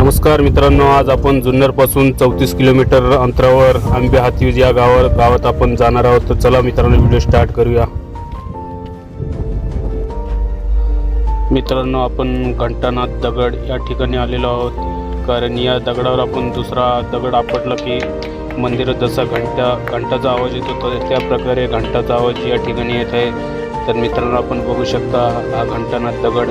नमस्कार मित्रांनो, आज आपण जुन्नरपासून 34 किलोमीटर अंतरावर आंबे हातवीज या गावात आपण जाणार आहोत. तर चला मित्रांनो, व्हिडिओ स्टार्ट करूया. मित्रांनो, आपण घंटानाथ दगड या ठिकाणी आलेलो आहोत. कारण या दगडावर आपण दुसरा दगड आपटला की मंदिरात जसा घंटाचा आवाज येतो तर त्या प्रकारे घंटाचा आवाज या ठिकाणी येत आहे. तर मित्रांनो, आपण बघू शकता हा घंटानाथ दगड.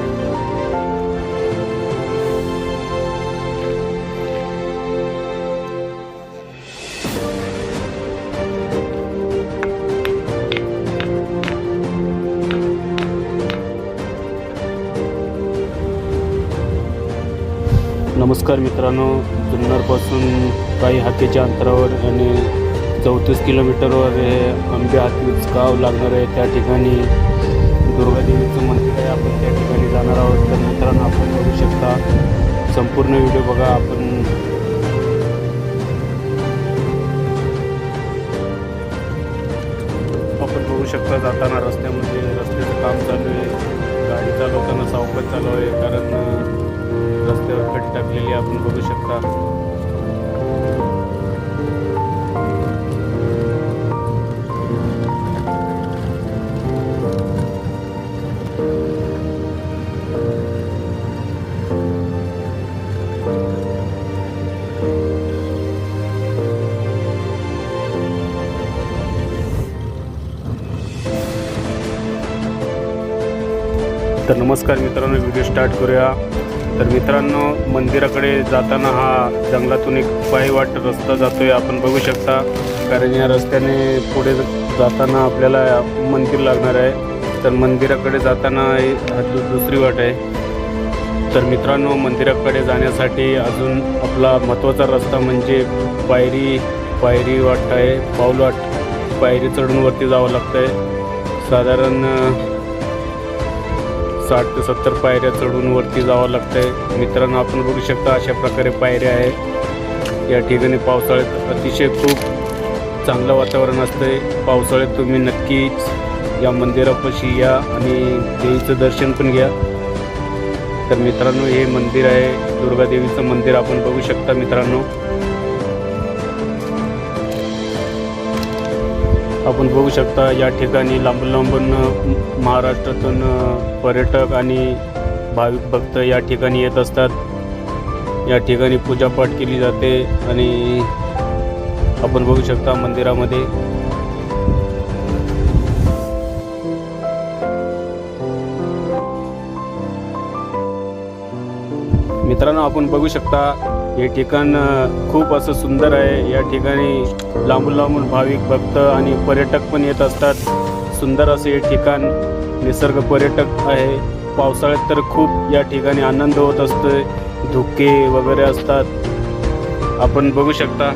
नमस्कार मित्रांनो, जुन्नरपासून काही हाकेच्या अंतरावर आणि 34 किलोमीटरवर हे आंबे हातवीज गाव लागणार आहे. त्या ठिकाणी दुर्गादेवीचं मंदिर आहे. आपण त्या ठिकाणी जाणार आहोत. तर मित्रांनो, आपण बघू शकता, संपूर्ण व्हिडिओ बघा. आपण बघू शकता जाताना रस्त्याचं काम चालू आहे. गाडी चालवताना सावकाश चालू आहे, कारण रस्त्यावर खडी टाकलेली आपण बघू शकता. तर नमस्कार मित्रांनो, व्हिडिओ स्टार्ट करूया. तर मित्रांनो, मंदिराकडे जाताना हा जंगलातून एक पायवाट रस्ता जातोय, आपण बघू शकता. कारण या रस्त्याने पुढे जाताना आपल्याला मंदिर लागणार आहे. तर मंदिराकडे जाताना हा दुसरी वाट आहे. तर मित्रांनो, मंदिराकडे जाण्यासाठी अजून आपला महत्त्वाचा रस्ता म्हणजे पायरी वाट आहे, पाऊलवाट. पायरी चढून वरती जावं लागतं आहे. साधारण 60 ते 70 पायऱ्या चढून वरती जावं लागतंय. मित्रांनो, आपण बघू शकता अशा प्रकारे पायऱ्या आहेत. या ठिकाणी पावसाळ्यात अतिशय खूप चांगलं वातावरण असतंय. पावसाळ्यात तुम्ही नक्कीच या मंदिरापाशी या आणि देवीचं दर्शन पण घ्या. तर मित्रांनो, हे मंदिर आहे, दुर्गादेवीचं मंदिर आपण बघू शकता. मित्रांनो, आपण बघू शकता या ठिकाणी लांबून महाराष्ट्रातून पर्यटक आणि भाविक भक्त या ठिकाणी येत असतात. या ठिकाणी पूजापाठ केली जाते आणि आपण बघू शकता मंदिरामध्ये मित्रांनो, आपण बघू शकता हे ठिकाण खूप असं सुंदर आहे. या ठिकाणी लांबून भाविक भक्त आणि पर्यटक पण येत असतात. सुंदर असं हे ठिकाण निसर्ग पर्यटक आहे. पावसाळ्यात तर खूप या ठिकाणी आनंद होत असतोय. धुके वगैरे असतात, आपण बघू शकता.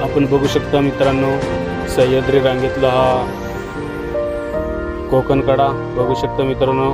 आपण बघू शकता मित्रांनो, सह्याद्री रांगेतला हा कोकण कडा बघू शकता मित्रांनो.